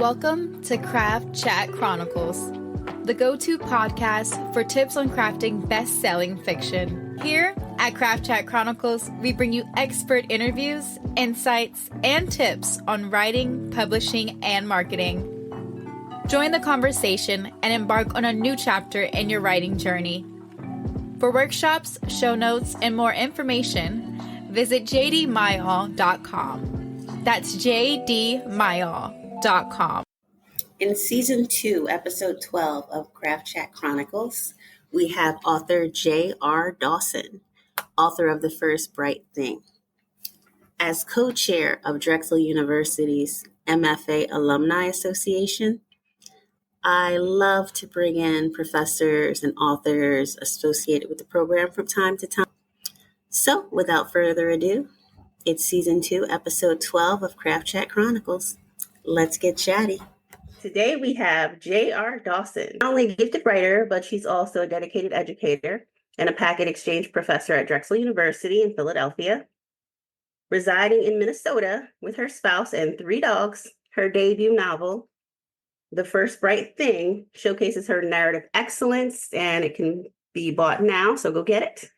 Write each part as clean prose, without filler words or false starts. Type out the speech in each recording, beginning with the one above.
Welcome to Craft Chat Chronicles, the go-to podcast for tips on crafting best-selling fiction. Here at Craft Chat Chronicles, we bring you expert interviews, insights, and tips on writing, publishing, and marketing. Join the conversation and embark on a new chapter in your writing journey. For workshops, show notes, and more information, visit jdmyall.com. That's jdmyall.com. In Season 2, Episode 12 of Craft Chat Chronicles, we have author JR Dawson, author of The First Bright Thing. As co-chair of Drexel University's MFA Alumni Association, I love to bring in professors and authors associated with the program from time to time. So, without further ado, it's Season 2, Episode 12 of Craft Chat Chronicles. Let's get chatty. Today we have JR Dawson, not only a gifted writer, but she's also a dedicated educator and a packet exchange professor at Drexel University in Philadelphia. Residing in Minnesota with her spouse and 3 dogs, her debut novel, The First Bright Thing, showcases her narrative excellence, and it can be bought now, so go get it.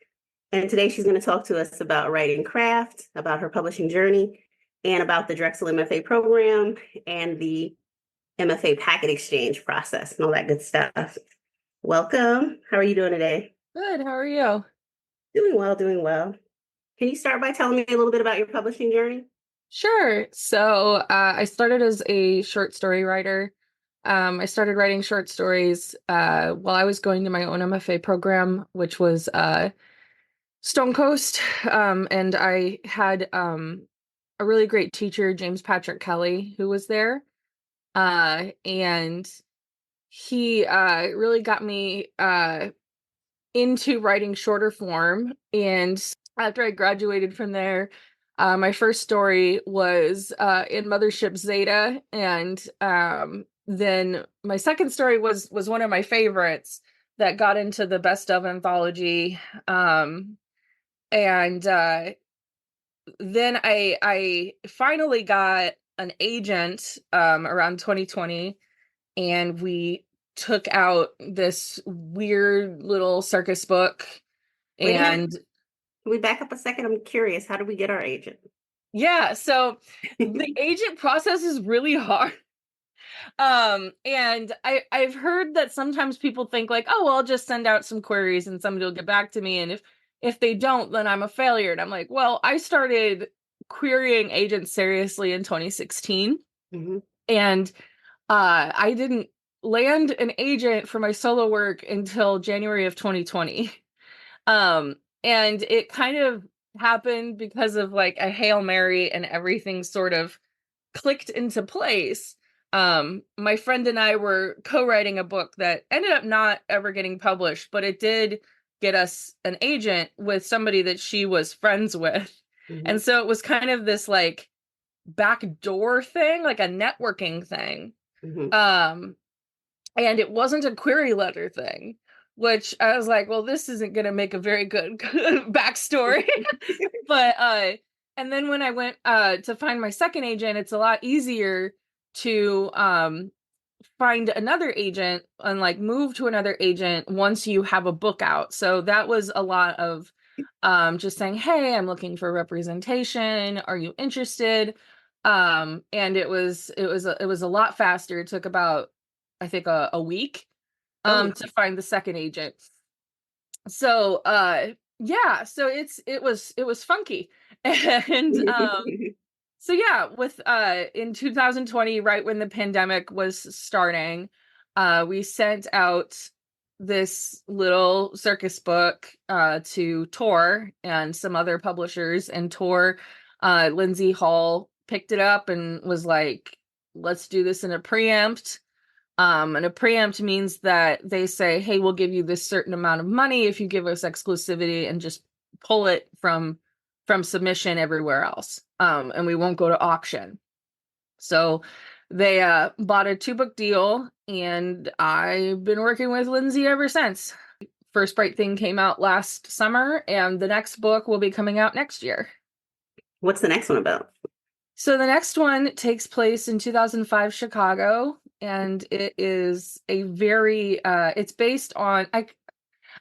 And today she's going to talk to us about writing craft, about her publishing journey, and about the Drexel MFA program and the MFA packet exchange process and all that good stuff. Welcome. How are you doing today? Good. How are you? Doing well, doing well. Can you start by telling me a little bit about your publishing journey? Sure. So I started as a short story writer. I started writing short stories while I was going to my own MFA program, which was Stone Coast. And I had a really great teacher, James Patrick Kelly, who was there. And he really got me into writing shorter form. And after I graduated from there, my first story was in Mothership Zeta, and then my second story was one of my favorites that got into the best of anthology. And then I finally got an agent around 2020, and we took out this weird little circus book. And can we back up a second? I'm curious. How did we get our agent? Yeah, so the agent process is really hard. And I've heard that sometimes people think like, oh, well, I'll just send out some queries and somebody will get back to me. And if they don't, then I'm a failure. And I'm like, well, I started querying agents seriously in 2016. Mm-hmm. And I didn't land an agent for my solo work until January of 2020. And it kind of happened because of like a Hail Mary, and everything sort of clicked into place. My friend and I were co-writing a book that ended up not ever getting published, but it did get us an agent with somebody that she was friends with. Mm-hmm. And so it was kind of this like backdoor thing, like a networking thing. Mm-hmm. And it wasn't a query letter thing, which I was like, well, this isn't going to make a very good backstory. But, and then when I went to find my second agent, it's a lot easier to find another agent and like move to another agent once you have a book out. So that was a lot of just saying, hey, I'm looking for representation. Are you interested? And it was a lot faster. It took about, I think, a week to find the second agent. So yeah, so it was funky. And so yeah, with in 2020, right when the pandemic was starting, we sent out this little circus book to Tor and some other publishers, and Tor, Lindsay Hall picked it up and was like, let's do this in a preempt. And a preempt means that they say, hey, we'll give you this certain amount of money if you give us exclusivity, and just pull it from submission everywhere else. And we won't go to auction. So they bought a 2-book deal, and I've been working with Lindsay ever since. First Bright Thing came out last summer, and the next book will be coming out next year. What's the next one about? So the next one takes place in 2005 Chicago, and it is a very it's based on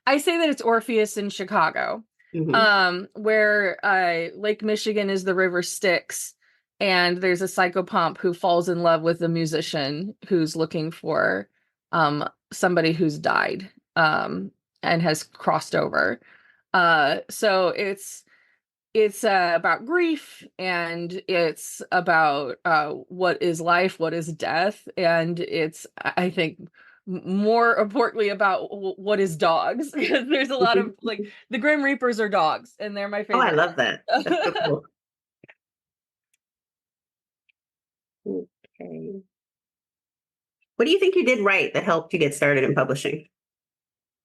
I say that it's Orpheus in Chicago, where Lake Michigan is the river Styx, and there's a psychopomp who falls in love with a musician who's looking for somebody who's died and has crossed over. So it's about grief, and it's about what is life, what is death, and it's, I think, more importantly about what is dogs, because there's a lot of like the Grim Reapers are dogs, and they're my Oh, I favorite. love that. That's so cool. Okay. What do you think you did right that helped you get started in publishing?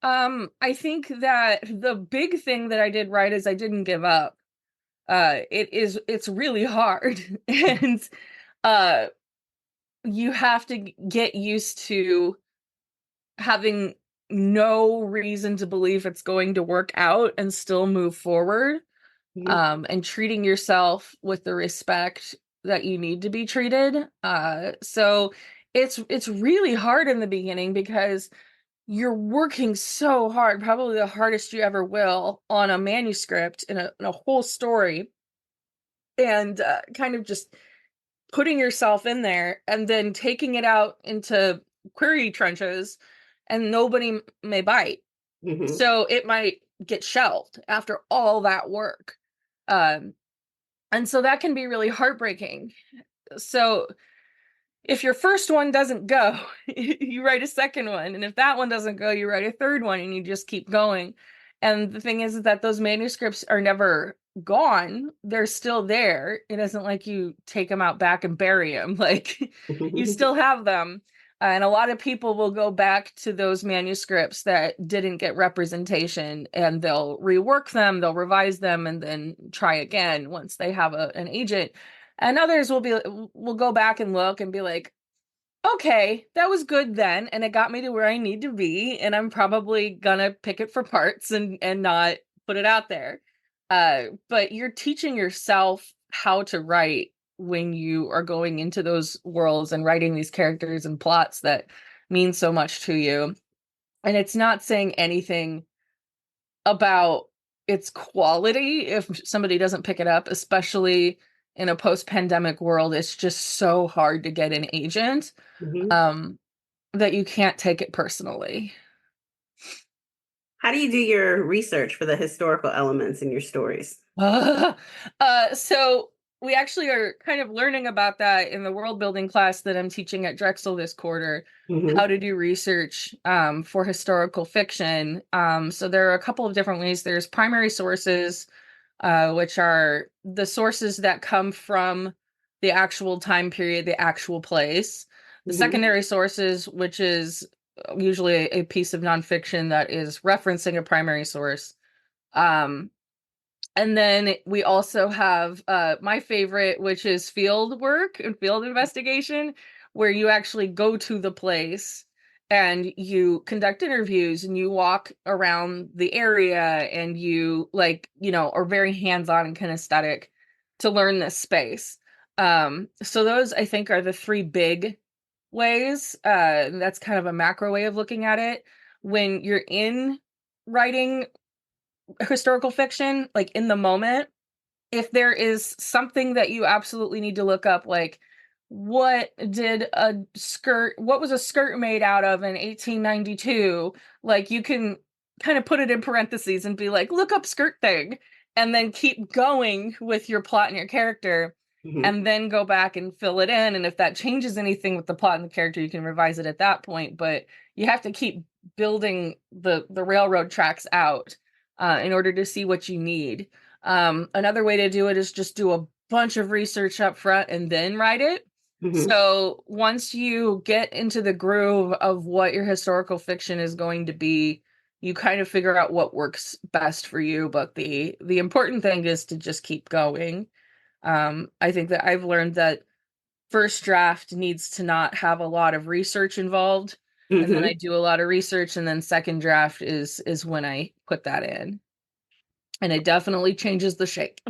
I think that the big thing that I did right is I didn't give up. It's really hard, and uh you have to get used to having no reason to believe it's going to work out and still move forward, and treating yourself with the respect that you need to be treated. So it's really hard in the beginning because you're working so hard, probably the hardest you ever will, on a manuscript and a whole story, and kind of just putting yourself in there and then taking it out into query trenches, and nobody may bite. So it might get shelved after all that work. And so that can be really heartbreaking. So if your first one doesn't go, you write a second one. And if that one doesn't go, you write a third one, and you just keep going. And the thing is that those manuscripts are never gone. They're still there. It isn't like you take them out back and bury them. Like, you still have them. And a lot of people will go back to those manuscripts that didn't get representation, and they'll rework them, they'll revise them, and then try again once they have an agent. And others will go back and look and be like, okay, that was good then, and it got me to where I need to be, and I'm probably gonna pick it for parts and not put it out there. But you're teaching yourself how to write when you are going into those worlds and writing these characters and plots that mean so much to you. And it's not saying anything about its quality if somebody doesn't pick it up, especially in a post-pandemic world. It's just so hard to get an agent, that you can't take it personally. How do you do your research for the historical elements in your stories? So we actually are kind of learning about that in the world building class that I'm teaching at Drexel this quarter, how to do research for historical fiction. So there are a couple of different ways. There's primary sources, which are the sources that come from the actual time period, the actual place. The secondary sources, which is usually a piece of nonfiction that is referencing a primary source. And then we also have my favorite, which is field work and field investigation, where you actually go to the place and you conduct interviews and you walk around the area, and you are very hands-on and kinesthetic to learn this space. So those, I think, are the three big ways. That's kind of a macro way of looking at it. When you're in writing historical fiction, like in the moment, if there is something that you absolutely need to look up, like what was a skirt made out of in 1892, like you can kind of put it in parentheses and be like, look up skirt thing, and then keep going with your plot and your character, and then go back and fill it in. And if that changes anything with the plot and the character, you can revise it at that point. But you have to keep building the railroad tracks out in order to see what you need. Another way to do it is just do a bunch of research up front and then write it. So once you get into the groove of what your historical fiction is going to be, you kind of figure out what works best for you. But the important thing is to just keep going. I think that I've learned that first draft needs to not have a lot of research involved. And then I do a lot of research, and then second draft is when I put that in. And it definitely changes the shape.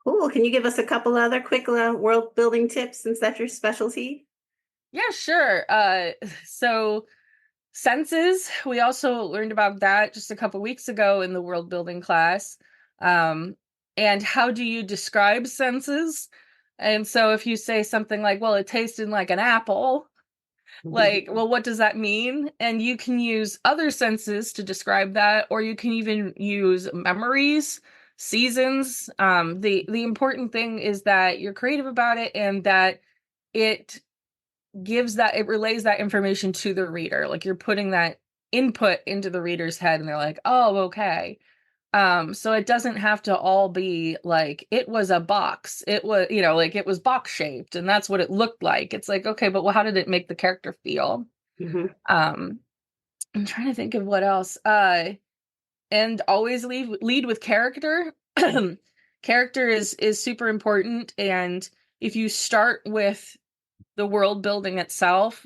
Cool. Can you give us a couple other quick world building tips since that's your specialty? Yeah, sure. So senses, we also learned about that just a couple weeks ago in the world building class. Um, and how do you describe senses? And so if you say something like, well, it tasted like an apple, like, well, what does that mean? And you can use other senses to describe that, or you can even use memories, seasons. The important thing is that you're creative about it and that it it relays that information to the reader. Like you're putting that input into the reader's head and they're like, oh, okay. So it doesn't have to all be like it was a box. It was, like it was box shaped and that's what it looked like. It's like, okay, but how did it make the character feel? Mm-hmm. I'm trying to think of what else. And always lead with character. Character is super important. And if you start with the world building itself,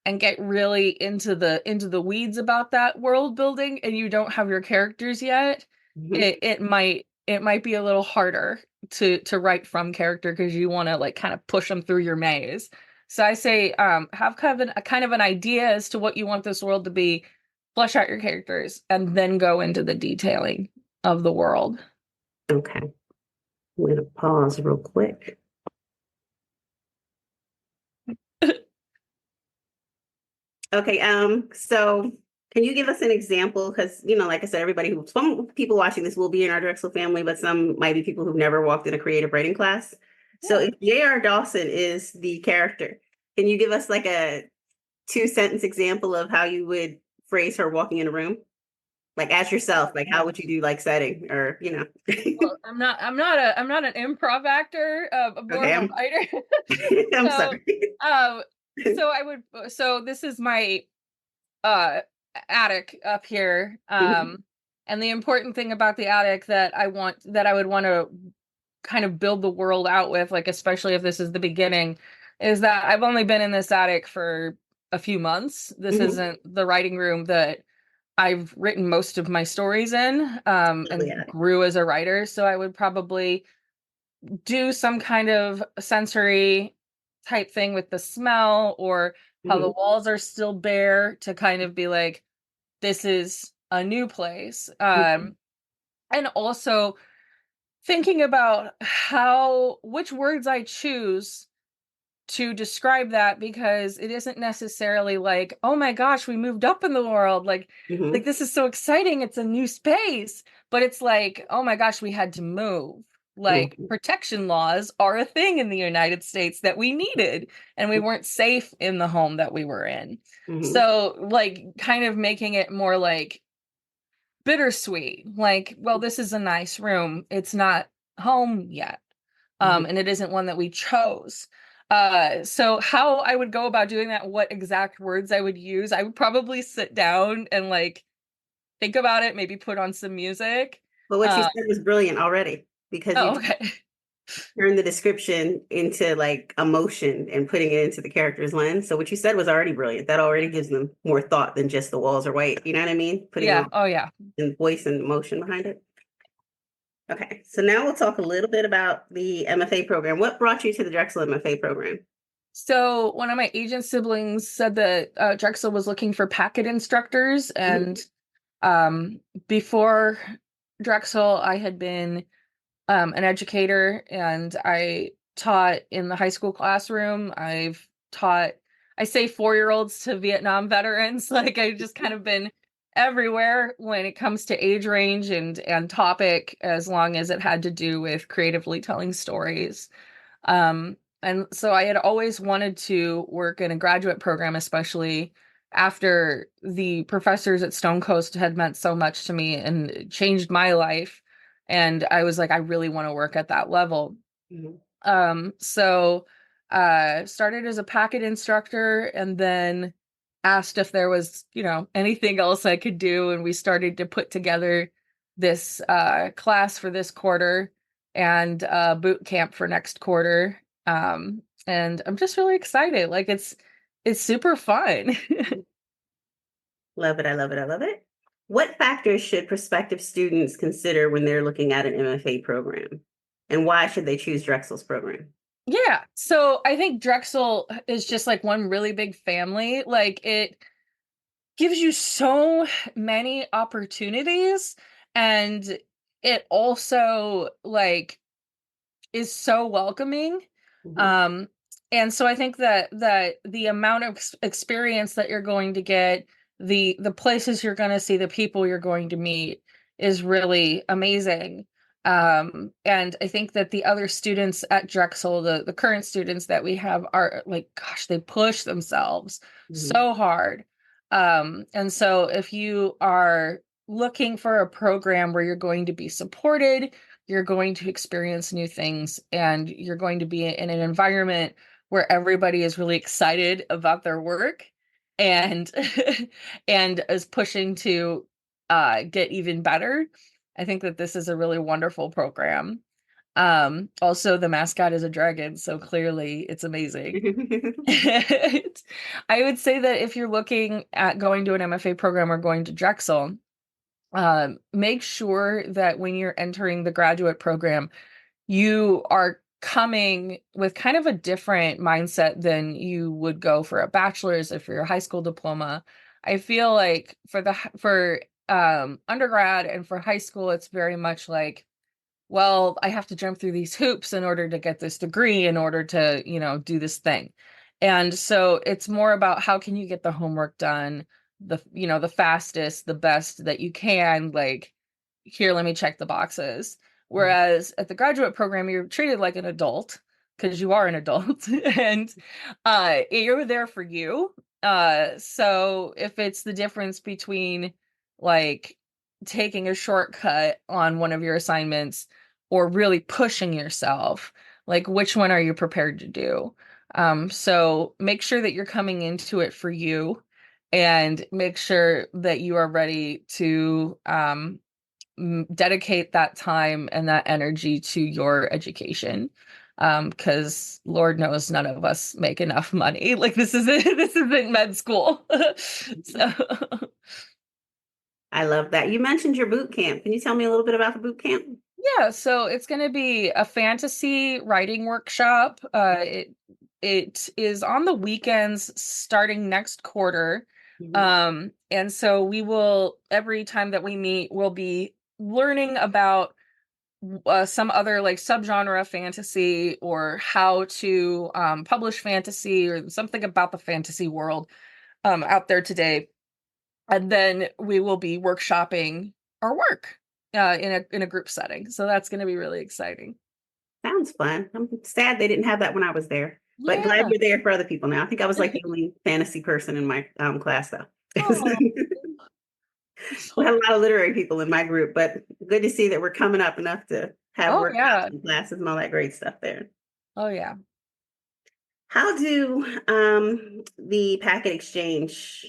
and get really into the weeds about that world building and you don't have your characters yet, Mm-hmm. it might be a little harder to write from character because you want to like kind of push them through your maze. So I say have kind of an idea as to what you want this world to be, flesh out your characters, and then go into the detailing of the world. Okay. I'm going to pause real quick. Okay, so can you give us an example? Because, like I said, some people watching this will be in our Drexel family, but some might be people who've never walked in a creative writing class. So if JR Dawson is the character, can you give us like a 2-sentence example of how you would phrase her walking in a room? Like as yourself, like how would you do like setting or, Well, I'm not an improv actor, more Okay, of a writer. I'm So, sorry. so this is my attic up here. And the important thing about the attic that I would want to kind of build the world out with, like especially if this is the beginning, is that I've only been in this attic for a few months. This Mhm. isn't the writing room that I've written most of my stories in, and grew as a writer. So I would probably do some kind of sensory type thing with the smell or how the Mhm. walls are still bare to kind of be like, this is a new place. Mhm. And also thinking about which words I choose to describe that, because it isn't necessarily like, oh my gosh, we moved up in the world, like Mhm. this is so exciting, it's a new space, but it's like, oh my gosh, we had to move. Like Mhm. protection laws are a thing in the United States that we needed, and we weren't safe in the home that we were in. Mhm. So like kind of making it more like bittersweet, like, well, this is a nice room, it's not home yet, Mhm. and it isn't one that we chose. So how I would go about doing that, what exact words I would use, I would probably sit down and like think about it, maybe put on some music. But what you said was brilliant already because you Oh, okay. turned the description into like emotion and putting it into the character's lens. So what you said was already brilliant. That already gives them more thought than just the walls are white. You know what I mean? Putting Yeah. more Oh, yeah. voice and emotion behind it. Okay, so now we'll talk a little bit about the MFA program. What brought you to the Drexel MFA program? So one of my agent siblings said that Drexel was looking for packet instructors, Mhm. and before Drexel, I had been an educator, and I taught in the high school classroom. I've taught, I say 4-year-olds to Vietnam veterans. Like I've just kind of been everywhere when it comes to age range and topic, as long as it had to do with creatively telling stories. And so I had always wanted to work in a graduate program, especially after the professors at Stone Coast had meant so much to me and changed my life. And I was like, I really want to work at that level. Mhm. So started as a packet instructor and then asked if there was, anything else I could do. And we started to put together this class for this quarter and boot camp for next quarter. And I'm just really excited. Like it's super fun. Love it. I love it. I love it. What factors should prospective students consider when they're looking at an MFA program? And why should they choose Drexel's program? Yeah. So I think Drexel is just like one really big family. Like it gives you so many opportunities, and it also like is so welcoming. Mhm. Um, and so I think that the amount of experience that you're going to get, the places you're going to see, the people you're going to meet is really amazing. And I think that the other students at Drexel, the current students that we have are like, gosh, they push themselves Mhm. so hard. And so if you are looking for a program where you're going to be supported, you're going to experience new things, and you're going to be in an environment where everybody is really excited about their work and and is pushing to get even better. I think that this is a really wonderful program. Also the mascot is a dragon, so clearly it's amazing. I would say that if you're looking at going to an MFA program or going to Drexel, make sure that when you're entering the graduate program, you are coming with kind of a different mindset than you would go for a bachelor's or for your high school diploma. I feel like for undergrad and for high school, it's very much like, well, I have to jump through these hoops in order to get this degree, in order to, do this thing. And so it's more about how can you get the homework done the fastest, the best that you can, like, here, let me check the boxes. Whereas at the graduate program, you're treated like an adult because you are an adult and you're there for you. So if it's the difference between like taking a shortcut on one of your assignments or really pushing yourself, like which one are you prepared to do? So make sure that you're coming into it for you, and make sure that you are ready to dedicate that time and that energy to your education, because Lord knows none of us make enough money. Like this isn't med school. So I love that. You mentioned your boot camp. Can you tell me a little bit about the boot camp? yeah, so it's going to be a fantasy writing workshop. It is on the weekends starting next quarter. Mhm. And so we will, every time that we meet, we'll be learning about some other like subgenre fantasy, or how to publish fantasy, or something about the fantasy world out there today. And then we will be workshopping our work in a group setting. So that's going to be really exciting. Sounds fun. I'm sad they didn't have that when I was there, but glad Yeah. you're there for other people now. I think I was like the only fantasy person in my class, though. Oh, We had a lot of literary people in my group, but good to see that we're coming up enough to have oh workshops yeah. and classes and all that great stuff there. Oh yeah. How do the packet exchange,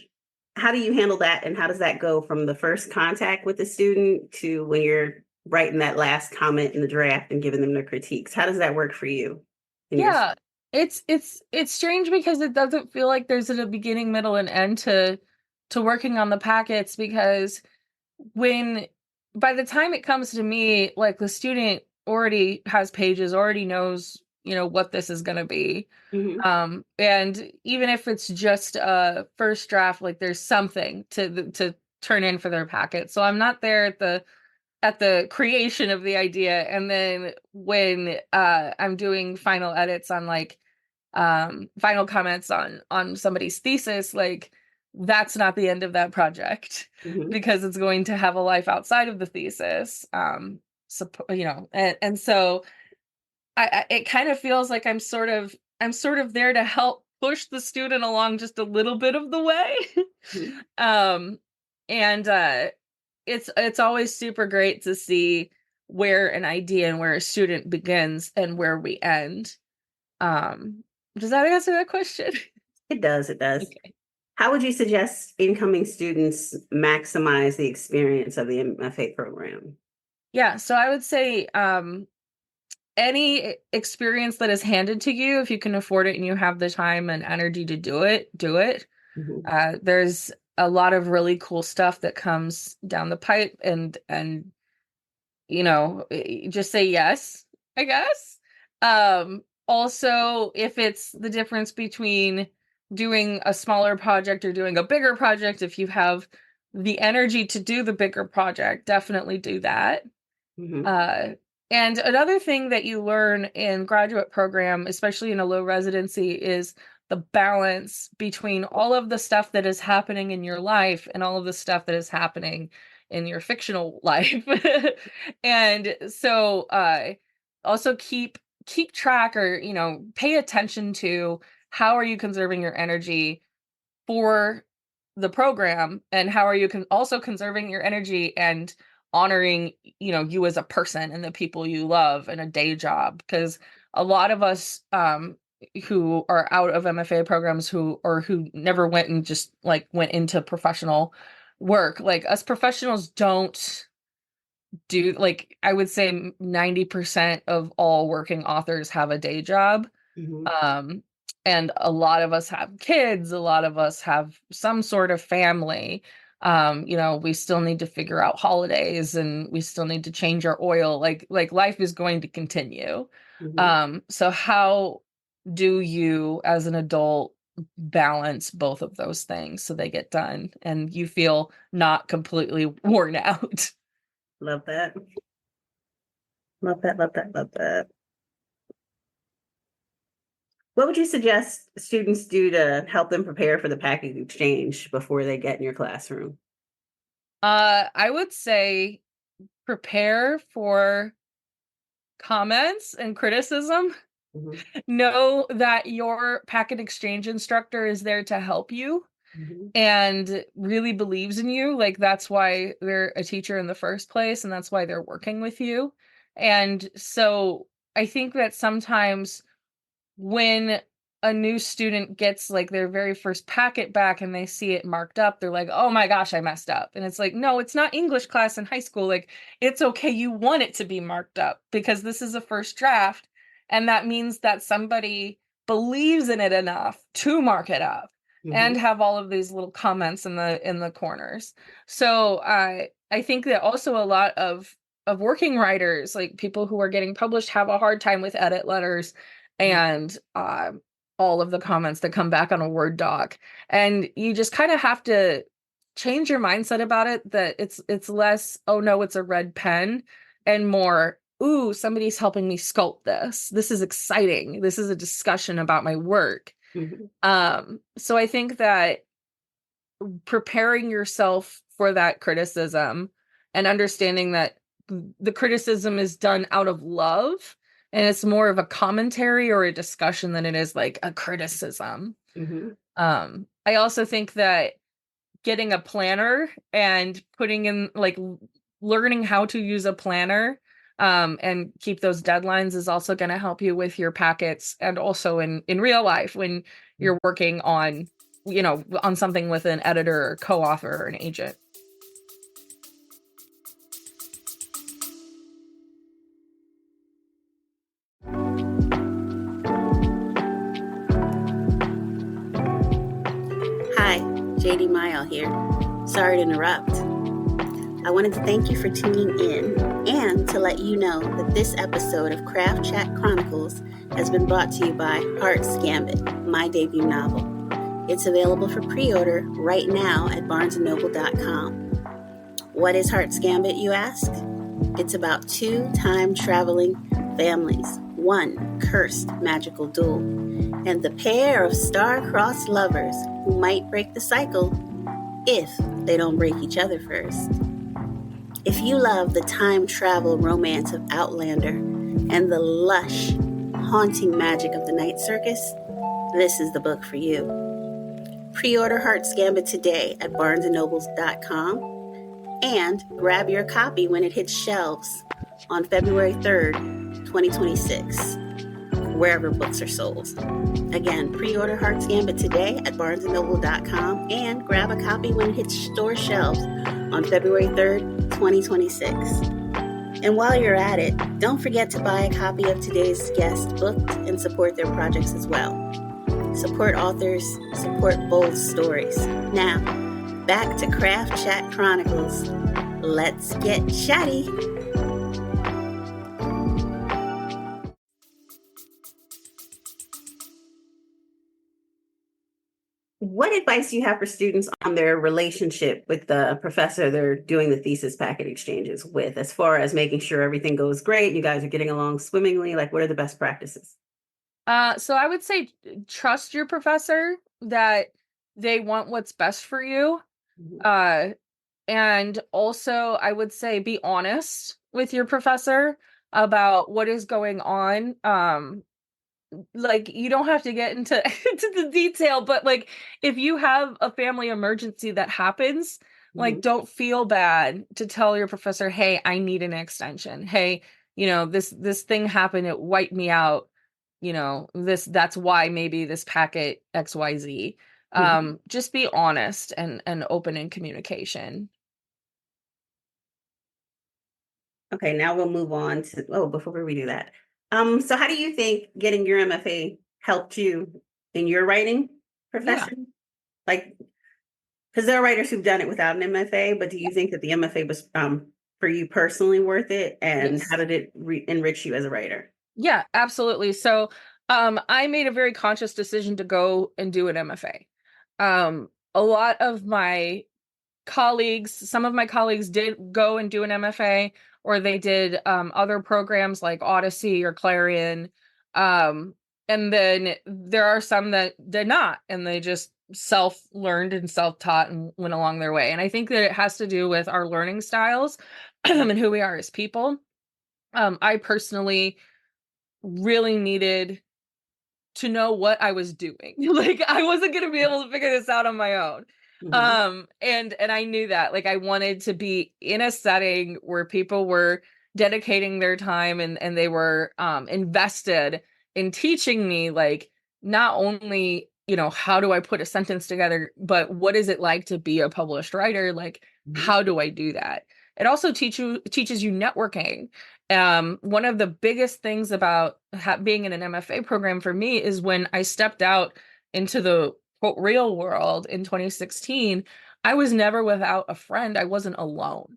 how do you handle that, and how does that go from the first contact with the student to when you're writing that last comment in the draft and giving them their critiques? How does that work for you in your Yeah. It's strange because it doesn't feel like there's a beginning, middle, and end to working on the packets, because when by the time it comes to me, like the student already has pages, already knows, what this is going to be. Mhm. And even if it's just a first draft, like there's something to turn in for their packet. So I'm not there at the creation of the idea. And then when I'm doing final edits on like final comments on somebody's thesis, like that's not the end of that project Mhm. because it's going to have a life outside of the thesis. And so it kind of feels like I'm sort of there to help push the student along just a little bit of the way. Mhm. um and it's always super great to see where an idea and where a student begins and where we end. um does that answer that question? It does, it does. Okay. How would you suggest incoming students maximize the experience of the MFA program? Yeah, so I would say any experience that is handed to you, if you can afford it and you have the time and energy to do it, do it. Mhm. There's a lot of really cool stuff that comes down the pipe, and just say yes. I guess. Also, if it's the difference between doing a smaller project or doing a bigger project, if you have the energy to do the bigger project, definitely do that. Mm-hmm. And another thing that you learn in graduate program, especially in a low residency, is the balance between all of the stuff that is happening in your life and all of the stuff that is happening in your fictional life. And so also keep track, or pay attention to how are you conserving your energy for the program, and how are you also conserving your energy and honoring you as a person and the people you love in a day job. Because a lot of us who are out of MFA programs who never went and just like went into professional work, like us professionals don't do, like, I would say 90% of all working authors have a day job. Mm-hmm. And a lot of us have kids, a lot of us have some sort of family. We still need to figure out holidays, and we still need to change our oil. Like life is going to continue. Mm-hmm. So how do you as an adult balance both of those things so they get done and you feel not completely worn out? Love that. Love that, love that, love that. What would you suggest students do to help them prepare for the packet exchange before they get in your classroom? I would say prepare for comments and criticism. Mm-hmm. Know that your packet exchange instructor is there to help you Mm-hmm. and really believes in you. Like, that's why they're a teacher in the first place, and that's why they're working with you. And so I think that sometimes when a new student gets like their very first packet back and they see it marked up, they're like, oh my gosh, I messed up. And it's like, no, it's not English class in high school. Like, it's okay. You want it to be marked up because this is a first draft. And that means that somebody believes in it enough to mark it up Mm-hmm. and have all of these little comments in the corners. So I think that also a lot of working writers, like people who are getting published, have a hard time with edit letters and all of the comments that come back on a Word doc. And you just kind of have to change your mindset about it, that it's less, oh no, it's a red pen, and more, ooh, somebody's helping me sculpt this. This is exciting. This is a discussion about my work. Mm-hmm. So I think that preparing yourself for that criticism and understanding that the criticism is done out of love and it's more of a commentary or a discussion than it is like a criticism. Mm-hmm. I also think that getting a planner and putting in, like, learning how to use a planner and keep those deadlines is also going to help you with your packets, and also in real life when you're working on on something with an editor or co-author or an agent. Hi, JD Mile here. Sorry to interrupt. I wanted to thank you for tuning in and to let you know that this episode of Craft Chat Chronicles has been brought to you by Heart's Gambit, my debut novel. It's available for pre-order right now at barnesandnoble.com. What is Heart's Gambit, you ask? It's about two time-traveling families, one cursed magical duel, and the pair of star-crossed lovers who might break the cycle if they don't break each other first. If you love the time travel romance of Outlander and the lush, haunting magic of the night circus, this is the book for you. Pre-order Heart's Gambit today at barnesandnobles.com and grab your copy when it hits shelves on February 3rd, 2026, wherever books are sold. Again, pre-order Heart's Gambit today at barnesandnoble.com and grab a copy when it hits store shelves on February 3rd, 2026. And while you're at it, don't forget to buy a copy of today's guest book and support their projects as well. Support authors, support bold stories. Now, back to Craft Chat Chronicles. Let's get chatty. What advice do you have for students on their relationship with the professor they're doing the thesis packet exchanges with, as far as making sure everything goes great, you guys are getting along swimmingly? Like, what are the best practices? So I would say trust your professor that they want what's best for you. Mhm. Uh, and also I would say be honest with your professor about what is going on. Like you don't have to get into into the detail, but like if you have a family emergency that happens, like Mhm. don't feel bad to tell your professor, hey, I need an extension. Hey, this thing happened, it wiped me out. That's why maybe this packet XYZ. Mhm. Just be honest and open in communication. Okay, now we'll move on to, oh, before we do that. So how do you think getting your MFA helped you in your writing Yeah. profession? Like, because there are writers who've done it without an MFA, but do you think that the MFA was for you personally worth it? And how Yes. did it enrich you as a writer? Yeah, absolutely. So, I made a very conscious decision to go and do an MFA. A lot of my some of my colleagues did go and do an MFA, or they did other programs like Odyssey or Clarion. Um, and then there are some that did not, and they just self-learned and self-taught and went along their way. And I think that it has to do with our learning styles and who we are as people. I personally really needed to know what I was doing. Like I wasn't going to be able to figure this out on my own. Mhm. And I knew that. Like I wanted to be in a setting where people were dedicating their time and they were invested in teaching me like not only, how do I put a sentence together, but what is it like to be a published writer? Like Mhm. how do I do that? It also teaches you networking. One of the biggest things about being in an MFA program for me is when I stepped out into the quote real world in 2016, I was never without a friend. I wasn't alone.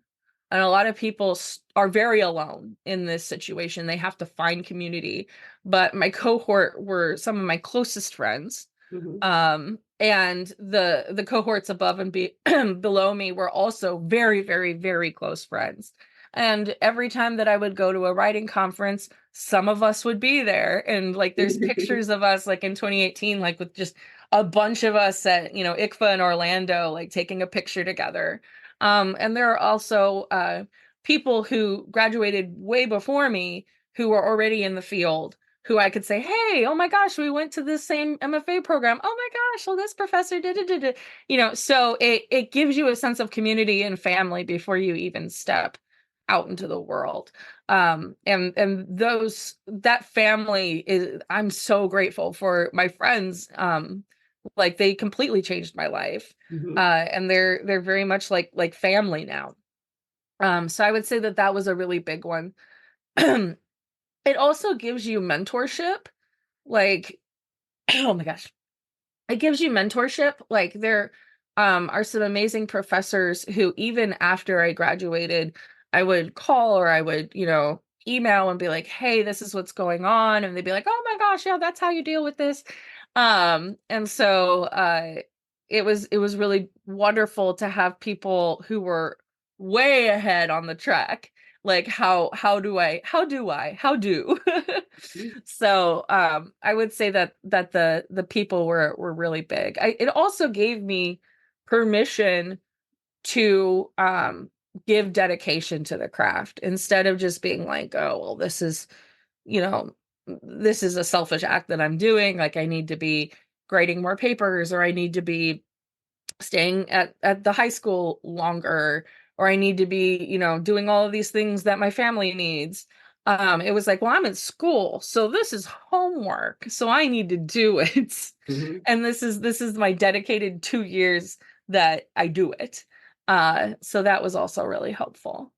And a lot of people are very alone in this situation. They have to find community. But my cohort were some of my closest friends. Mhm. And the cohorts above and below me were also very, very, very close friends. And every time that I would go to a writing conference, some of us would be there. And like there's pictures of us like in 2018, like with just a bunch of us at, ICFA in Orlando, like taking a picture together. And there are also people who graduated way before me who were already in the field who I could say, hey, oh my gosh, we went to the same MFA program. Oh my gosh, well, this professor did. So it gives you a sense of community and family before you even step out into the world. And that family is, I'm so grateful for my friends. Like they completely changed my life. Mhm. And they're very much like family now. So I would say that was a really big one. It also gives you mentorship. Like, oh my gosh, it gives you mentorship. Like there are some amazing professors who even after I graduated, I would call or I would, email and be like, hey, this is what's going on. And they'd be like, oh my gosh, yeah, that's how you deal with this. And so it was really wonderful to have people who were way ahead on the track. Like how do Mhm. so I would say that the people were really big. It also gave me permission to give dedication to the craft instead of just being like, oh well, you know this is a selfish act that I'm doing, like I need to be grading more papers, or I need to be staying at the high school longer, or I need to be, doing all of these things that my family needs. It was like, well, I'm in school, so this is homework, so I need to do it. Mhm. And this is my dedicated 2 years that I do it. So that was also really helpful.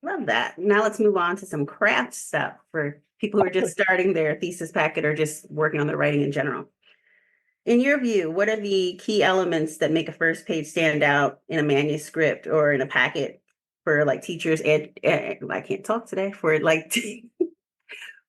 Love that. Now let's move on to some craft stuff for people who are just starting their thesis packet or just working on their writing in general. In your view, what are the key elements that make a first page stand out in a manuscript or in a packet for like teachers and I can't talk today for like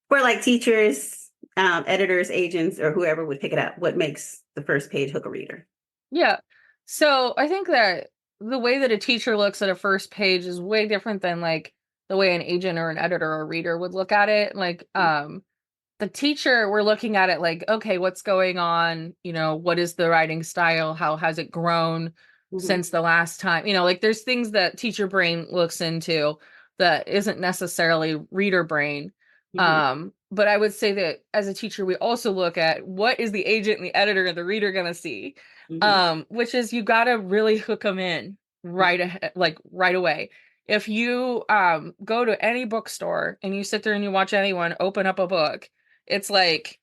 for like teachers editors, agents, or whoever would pick it up, what makes the first page hook a reader? Yeah. So I think that the way that a teacher looks at a first page is way different than like the way an agent or an editor or reader would look at it. Like, the teacher, we're looking at it like, okay, what's going on? You know, what is the writing style? How has it grown since the last time? You know, like there's things that teacher brain looks into that isn't necessarily reader brain. But I would say that as a teacher, we also look at what is the agent and the editor and the reader going to see, which is you got to really hook them in right ahead, like right away. If you go to any bookstore and you sit there and you watch anyone open up a book, it's like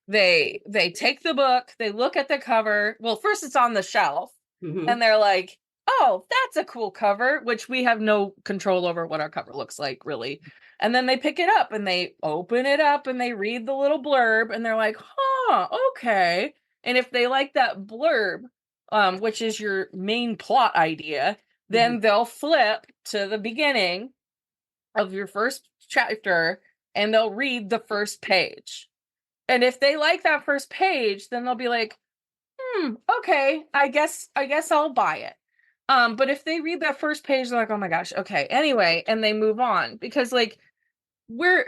they take the book, they look at the cover. Well, first it's on the shelf, and they're like, "Oh, that's a cool cover," which we have no control over what our cover looks like, really. And then they pick it up and they open it up and they read the little blurb and they're like, "Huh, okay." And if they like that blurb, which is your main plot idea, then they'll flip to the beginning of your first chapter and they'll read the first page. And if they like that first page, then they'll be like, okay, I guess I'll buy it. But if they read that first page, they're like, oh my gosh, okay, anyway, and they move on because like we're,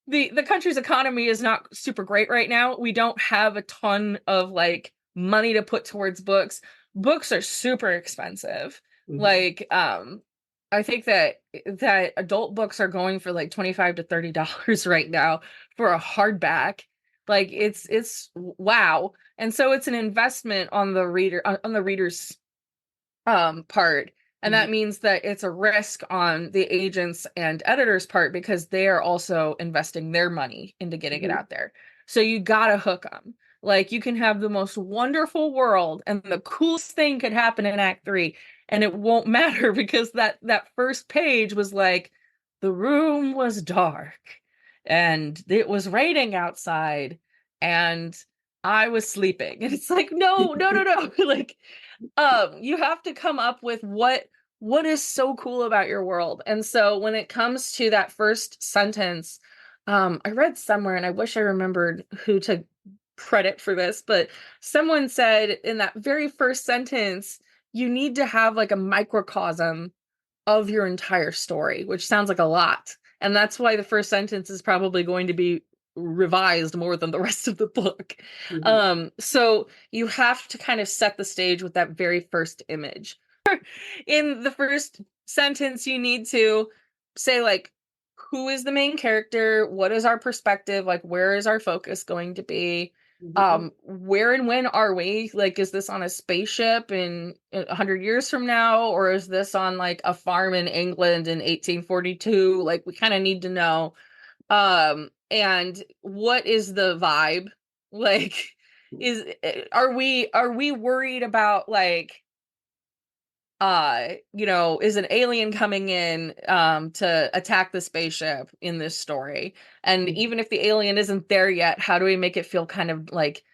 the country's economy is not super great right now. We don't have a ton of like money to put towards books. Books are super expensive. Like, I think that adult books are going for like $25 to $30 right now for a hardback. Like it's wow. And so it's an investment on the reader's part. And that means that it's a risk on the agents and editors' part because they are also investing their money into getting it out there. So you gotta hook them. Like you can have the most wonderful world and the coolest thing could happen in Act 3 and it won't matter because that first page was like the room was dark and it was raining outside and I was sleeping. And it's like, no. Like you have to come up with what is so cool about your world. And so when it comes to that first sentence, I read somewhere and I wish I remembered who to credit for this, but someone said in that very first sentence, you need to have like a microcosm of your entire story, which sounds like a lot. And that's why the first sentence is probably going to be revised more than the rest of the book. So you have to kind of set the stage with that very first image. In the first sentence, you need to say like, who is the main character? What is our perspective? Like, where is our focus going to be? Where and when are we? Like, is this on a spaceship in 100 years from now? Or is this on like a farm in England in 1842? Like, we kind of need to know. And what is the vibe? Like, are we worried about like, is an alien coming in to attack the spaceship in this story? And even if the alien isn't there yet, how do we make it feel kind of like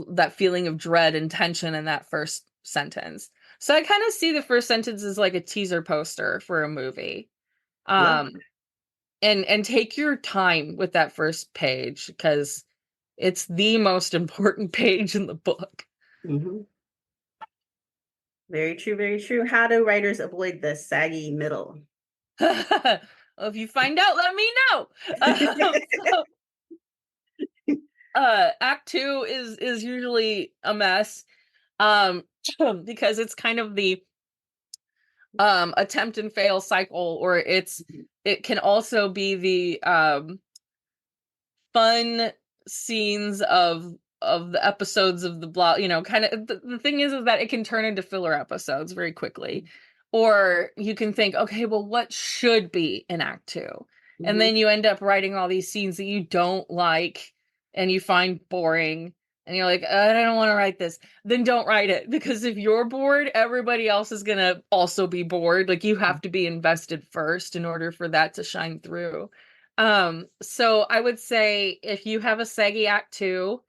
that feeling of dread and tension in that first sentence? So I kind of see the first sentence as like a teaser poster for a movie. And take your time with that first page because it's the most important page in the book. Very true, very true. How do writers avoid the saggy middle? Well, if you find out, let me know. Act 2 is usually a mess because it's kind of the attempt and fail cycle, or it can also be the fun scenes of the episodes of the blah, kind of the thing is that it can turn into filler episodes very quickly. Or you can think, okay, well, what should be in Act 2? And then you end up writing all these scenes that you don't like and you find boring. And you're like, I don't want to write this. Then don't write it. Because if you're bored, everybody else is going to also be bored. Like you have to be invested first in order for that to shine through. So I would say if you have a saggy Act 2,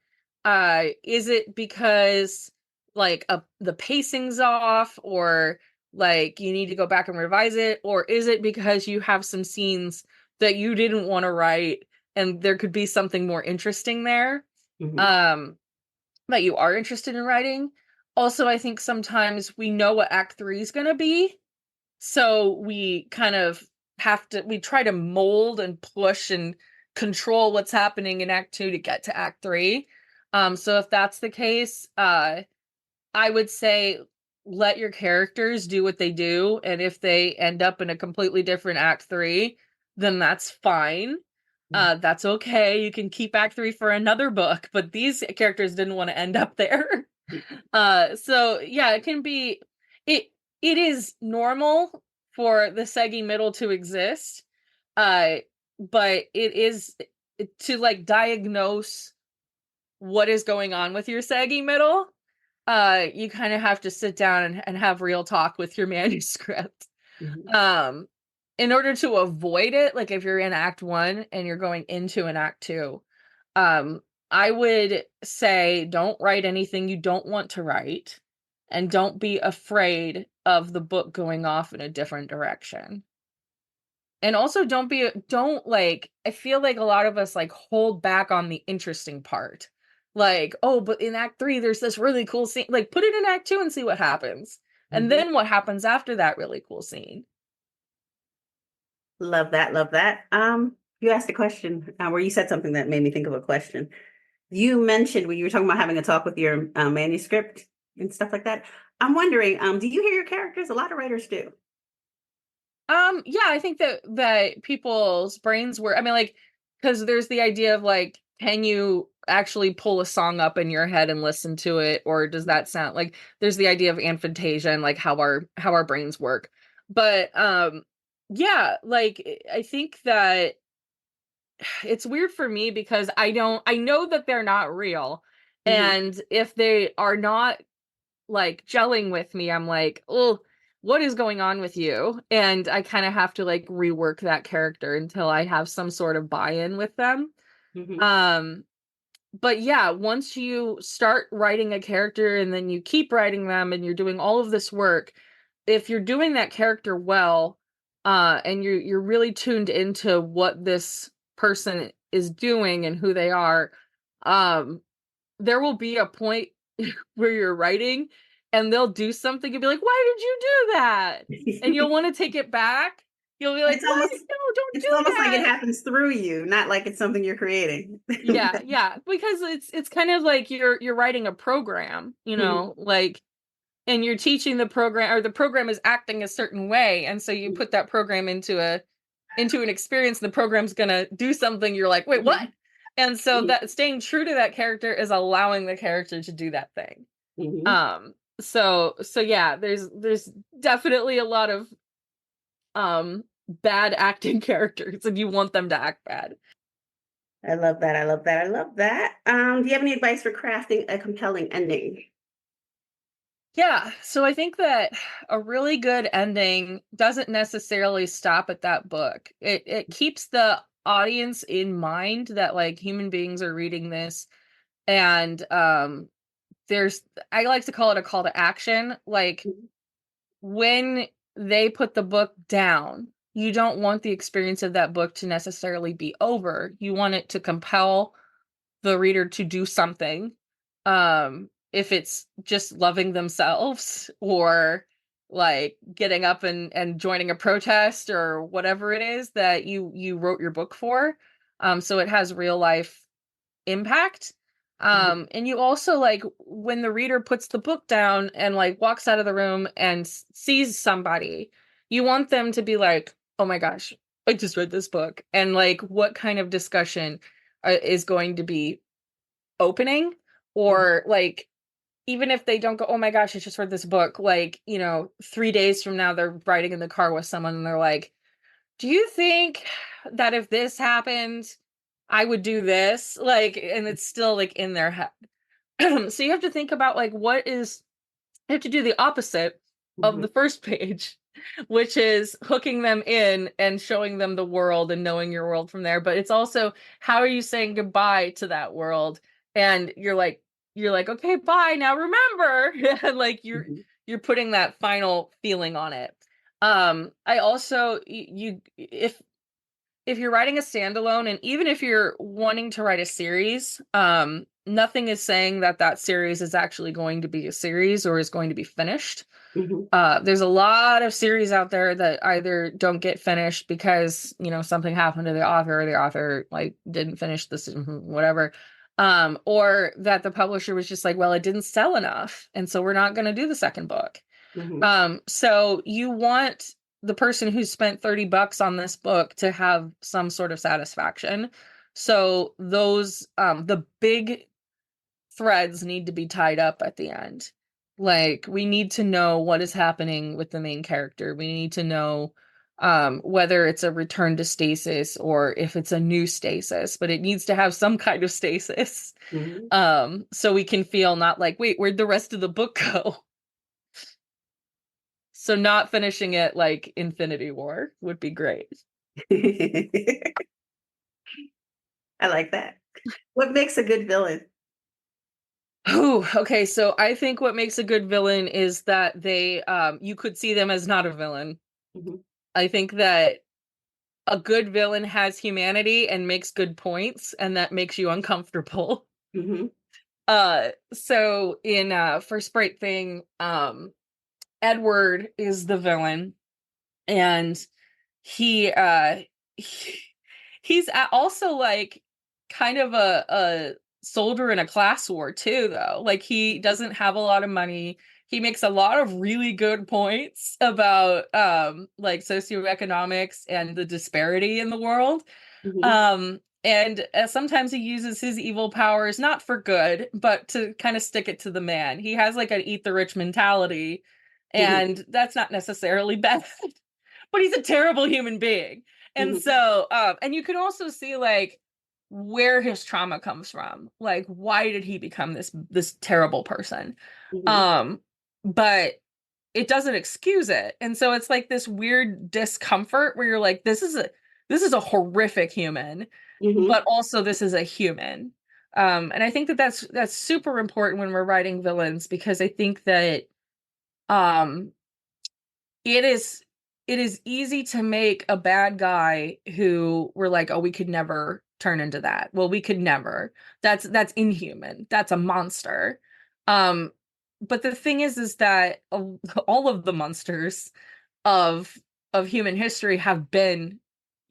is it because like the pacing's off, or like you need to go back and revise it, or is it because you have some scenes that you didn't want to write and there could be something more interesting there. Mhm. That you are interested in writing. Also, I think sometimes we know what Act 3 is going to be, so we kind of we try to mold and push and control what's happening in Act 2 to get to Act 3. So if that's the case, I would say let your characters do what they do, and if they end up in a completely different Act 3, then that's fine. That's okay. You can keep Act 3 for another book, but these characters didn't want to end up there. So yeah, it can be it it is normal for the saggy middle to exist. Uh, but it is to like diagnose what is going on with your saggy middle. You kind of have to sit down and have real talk with your manuscript. Mhm. Um, in order to avoid it, like if you're in Act 1 and you're going into an Act 2, um, I would say don't write anything you don't want to write, and don't be afraid of the book going off in a different direction. And also don't like, I feel like a lot of us like hold back on the interesting part. Like, oh, but in Act 3 there's this really cool scene. Like put it in Act 2 and see what happens. And Mhm. then what happens after that really cool scene. Love that. Love that. You asked a question where you said something that made me think of a question. You mentioned when you were talking about having a talk with your manuscript and stuff like that. I'm wondering, do you hear your characters? A lot of writers do. Yeah, I think that people's brains were, I mean, like, because there's the idea of like, can you actually pull a song up in your head and listen to it, or does that sound like, there's the idea of aphantasia and like how our brains work. But yeah, like I think that it's weird for me because I know that they're not real. Mhm. And if they are not like gelling with me, I'm like, oh, what is going on with you? And I kind of have to like rework that character until I have some sort of buy-in with them. Mhm. Um, but yeah, once you start writing a character and then you keep writing them and you're doing all of this work, if you're doing that character well, and you're really tuned into what this person is doing and who they are, um, there will be a point where you're writing and they'll do something and be like, why did you do that? And you'll want to take it back. You'll be like, It's what? almost No, don't it's do almost like it that. happens through you, not like it's something you're creating. Yeah, yeah. Because it's kind of like you're writing a program, Mhm. like, and you're teaching the program, or the program is acting a certain way. And so you put that program into an experience, and the program's gonna do something, you're like, wait, what? Mhm. And so Mhm. that staying true to that character is allowing the character to do that thing. Mhm. So yeah, there's definitely a lot of bad acting characters, and you want them to act bad. I love that. I love that. I love that. Do you have any advice for crafting a compelling ending? Yeah, so I think that a really good ending doesn't necessarily stop at that book. It keeps the audience in mind that like human beings are reading this, and there's, I like to call it a call to action. Like Mhm. when they put the book down, you don't want the experience of that book to necessarily be over. You want it to compel the reader to do something. If it's just loving themselves, or like getting up and joining a protest, or whatever it is that you wrote your book for. So it has real life impact. Mhm. And you also like when the reader puts the book down and like walks out of the room and sees somebody, you want them to be like, oh my gosh, I just read this book. And like, what kind of discussion is going to be opening? Mhm. Or like, even if they don't go, oh my gosh, I just read this book, like, 3 days from now, they're riding in the car with someone and they're like, do you think that if this happened, I would do this? Like, and it's still like in their head. So you have to think about like, you have to do the opposite of Mhm. the first page, which is hooking them in and showing them the world and knowing your world from there. But it's also, how are you saying goodbye to that world? And you're like, okay, bye. Now remember, and like Mhm. you're putting that final feeling on it. I also, you if if you're writing a standalone, and even if you're wanting to write a series, nothing is saying that that series is actually going to be a series or is going to be finished. Mm-hmm. There's a lot of series out there that either don't get finished because, something happened to the author, or the author like didn't finish this, whatever. Or that the publisher was just like, well, it didn't sell enough, and so we're not going to do the second book. Mm-hmm. So you want the person who spent $30 on this book to have some sort of satisfaction. So those, the big threads need to be tied up at the end. Like, we need to know what is happening with the main character. We need to know whether it's a return to stasis or if it's a new stasis, but it needs to have some kind of stasis. Mm-hmm. So we can feel not like, wait, where'd the rest of the book go? So not finishing it like Infinity War would be great. I like that. What makes a good villain? Oh, okay. So I think what makes a good villain is that they, you could see them as not a villain. Mm-hmm. I think that a good villain has humanity and makes good points, and that makes you uncomfortable. Mm-hmm. So in First Bright Thing, Edward is the villain, and he he's also like kind of a soldier in a class war too, though. Like, he doesn't have a lot of money. He makes a lot of really good points about like socioeconomics and the disparity in the world. Mm-hmm. And sometimes he uses his evil powers not for good, but to kind of stick it to the man. He has like an eat the rich mentality, Mm-hmm. and that's not necessarily bad, but he's a terrible human being. And Mm-hmm. so, and you can also see like where his trauma comes from. Like, why did he become this terrible person? Mm-hmm. Um, but it doesn't excuse it. And so it's like this weird discomfort where you're like, this is a horrific human, Mm-hmm. but also this is a human. And I think that that's super important when we're writing villains, because I think that um it is easy to make a bad guy who we're like, oh, we could never turn into that. Well, we could never. That's inhuman. That's a monster. Um, but the thing is that all of the monsters of human history have been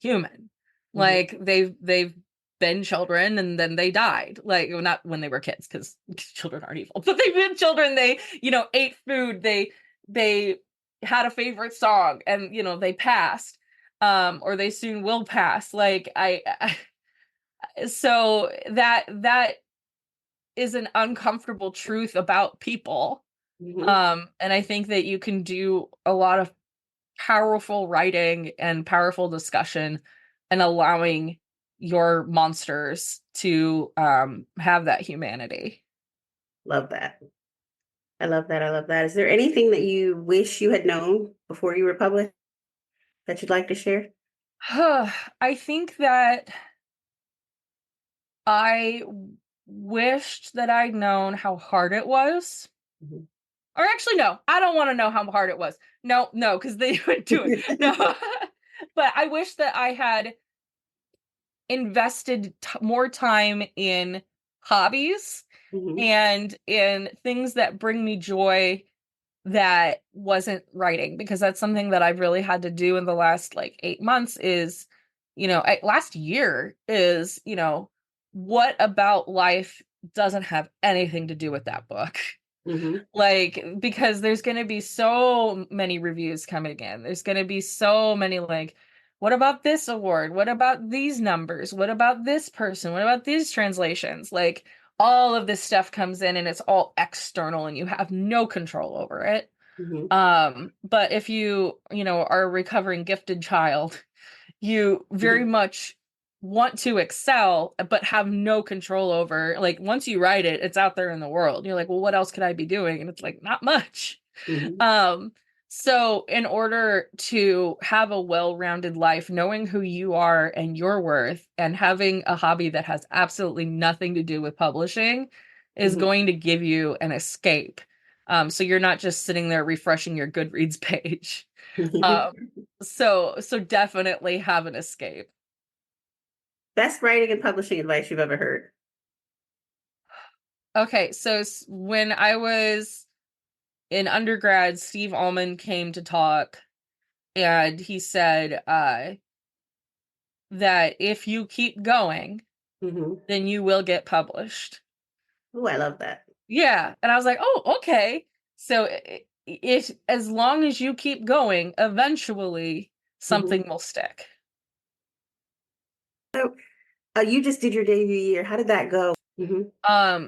human. Mm-hmm. Like, they've been children and then they died. Like, well, not when they were kids, because children aren't evil, but they've been children. They, ate food. They had a favorite song, and they passed. Or they soon will pass. Like, so that is an uncomfortable truth about people. Mm-hmm. And I think that you can do a lot of powerful writing and powerful discussion and allowing your monsters to have that humanity. Love that. I love that. I love that. Is there anything that you wish you had known before you were published that you'd like to share? I think that I wished that I'd known how hard it was. Mhm. Or actually, no, I don't want to know how hard it was. No, because they would do it. No. But I wish that I had invested more time in hobbies Mhm. and in things that bring me joy that wasn't writing, because that's something that I've really had to do in the last like 8 months is, last year is, what about life doesn't have anything to do with that book? Mhm. Like, because there's going to be so many reviews coming in. There's going to be so many like, what about this award? What about these numbers? What about this person? What about these translations? Like, all of this stuff comes in and it's all external and you have no control over it. Mhm. But if you are a recovering gifted child, you very Mhm. much want to excel but have no control over, like, once you write it, it's out there in the world. You're like, well, what else could I be doing? And it's like, not much. Mhm. um so in order to have a well-rounded life, knowing who you are and your worth, and having a hobby that has absolutely nothing to do with publishing is Mhm. going to give you an escape. So you're not just sitting there refreshing your Goodreads page. um so definitely have an escape. Best writing and publishing advice you've ever heard. Okay, so when I was in undergrad, Steve Allman came to talk, and he said that if you keep going, then you will get published. Oh, I love that. Yeah, and I was like, oh, okay. So if as long as you keep going, eventually something will stick. So you just did your debut year. How did that go?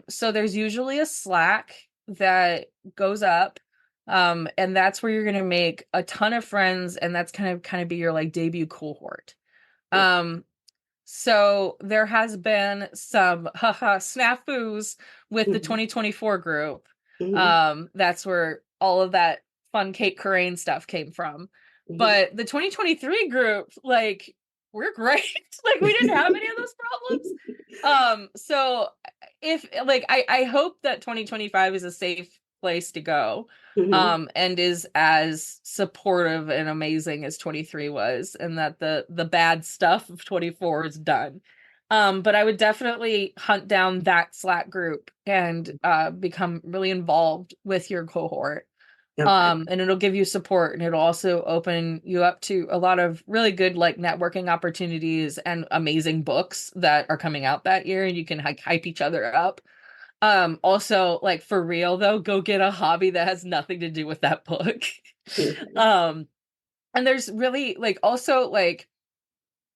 So there's usually a Slack that goes up, and that's where you're gonna make a ton of friends, and that's kind of be your like debut cohort. So there has been some snafus with the 2024 group. That's where all of that fun Kate Corain stuff came from. But the 2023 group, like, we're great. Like, we didn't have any of those problems. So if like I hope that 2025 is a safe place to go. And is as supportive and amazing as 23 was, and that the bad stuff of 24 is done. But I would definitely hunt down that Slack group and become really involved with your cohort. And it'll give you support, and it'll also open you up to a lot of really good like networking opportunities and amazing books that are coming out that year, and you can like hype each other up. Also, like, for real though, go get a hobby that has nothing to do with that book. And there's really like also like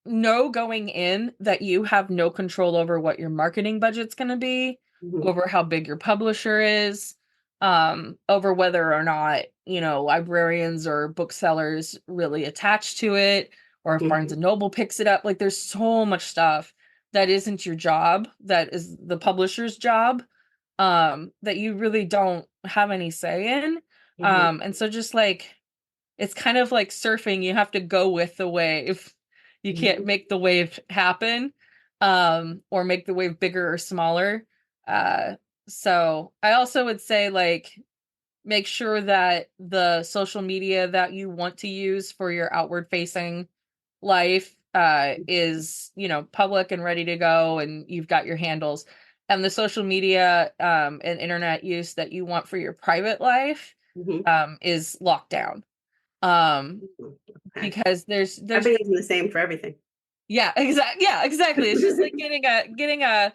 know going in that you have no control over what your marketing budget's going to be, over how big your publisher is, over whether or not, you know, librarians or booksellers really attach to it, or if Barnes and Noble picks it up. Like, there's so much stuff that isn't your job, that is the publisher's job, that you really don't have any say in. And so just like, it's kind of like surfing. You have to go with the wave. You can't make the wave happen, or make the wave bigger or smaller. So I also would say, like, make sure that the social media that you want to use for your outward facing life is, you know, public and ready to go, and you've got your handles. And the social media and internet use that you want for your private life is locked down. Because there's I've been using the same for everything. Yeah, exactly. It's just like getting a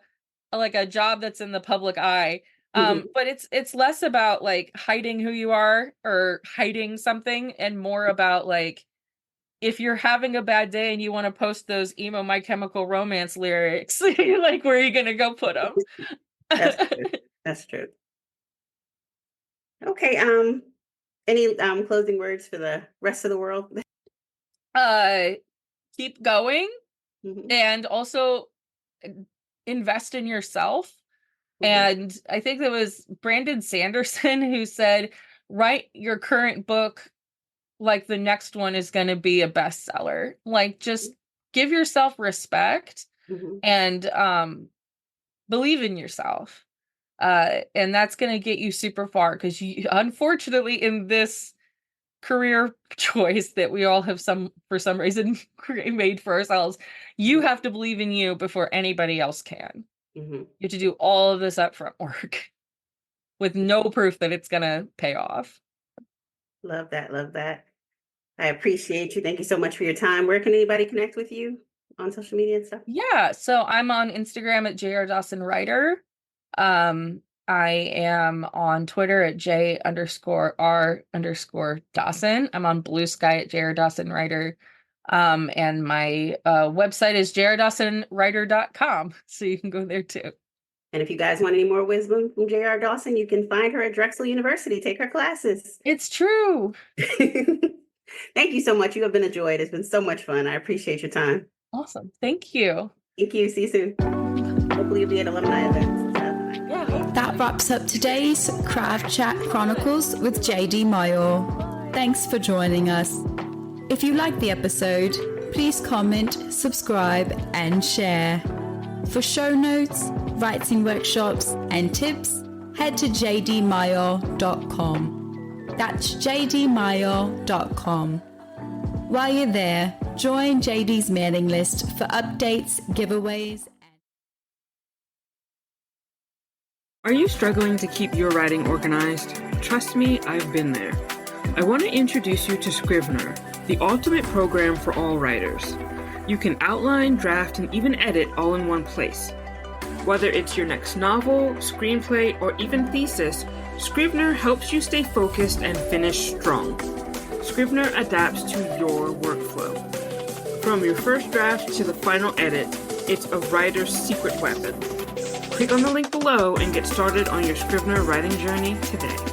like a job that's in the public eye. But it's less about like hiding who you are or hiding something, and more about like, if you're having a bad day and you want to post those emo My Chemical Romance lyrics, like, where are you gonna go put them? That's true. Okay. Any closing words for the rest of the world? Keep going, and also invest in yourself. And I think that was Brandon Sanderson who said, write your current book like the next one is going to be a bestseller. Like, just give yourself respect and believe in yourself. And that's going to get you super far, because you, unfortunately, in this career choice that we all have for some reason made for ourselves, you have to believe in you before anybody else can. You have to do all of this upfront work with no proof that it's gonna pay off. Love that. I appreciate you. Thank you so much for your time. Where can anybody connect with you on social media and stuff? Yeah, so I'm on Instagram at JR Dawson Writer. I am on Twitter at J_R_Dawson. I'm on Blue Sky at JR Dawson Writer. And my website is jrdawsonwriter.com. So you can go there too. And if you guys want any more wisdom from JR Dawson, you can find her at Drexel University. Take her classes. It's true. Thank you so much. You have been a joy. It's been so much fun. I appreciate your time. Awesome. Thank you. Thank you. See you soon. Hopefully you'll be at alumni events. That wraps up today's Craft Chat Chronicles with JD Mayo. Thanks for joining us. If you liked the episode, please comment, subscribe, and share. For show notes, writing workshops, and tips, head to jdmayo.com. That's jdmayo.com. While you're there, Join JD's mailing list for updates, giveaways. Are you struggling to keep your writing organized? Trust me, I've been there. I want to introduce you to Scrivener, the ultimate program for all writers. You can outline, draft, and even edit all in one place. Whether it's your next novel, screenplay, or even thesis, Scrivener helps you stay focused and finish strong. Scrivener adapts to your workflow. From your first draft to the final edit, it's a writer's secret weapon. Click on the link below and get started on your Scrivener writing journey today.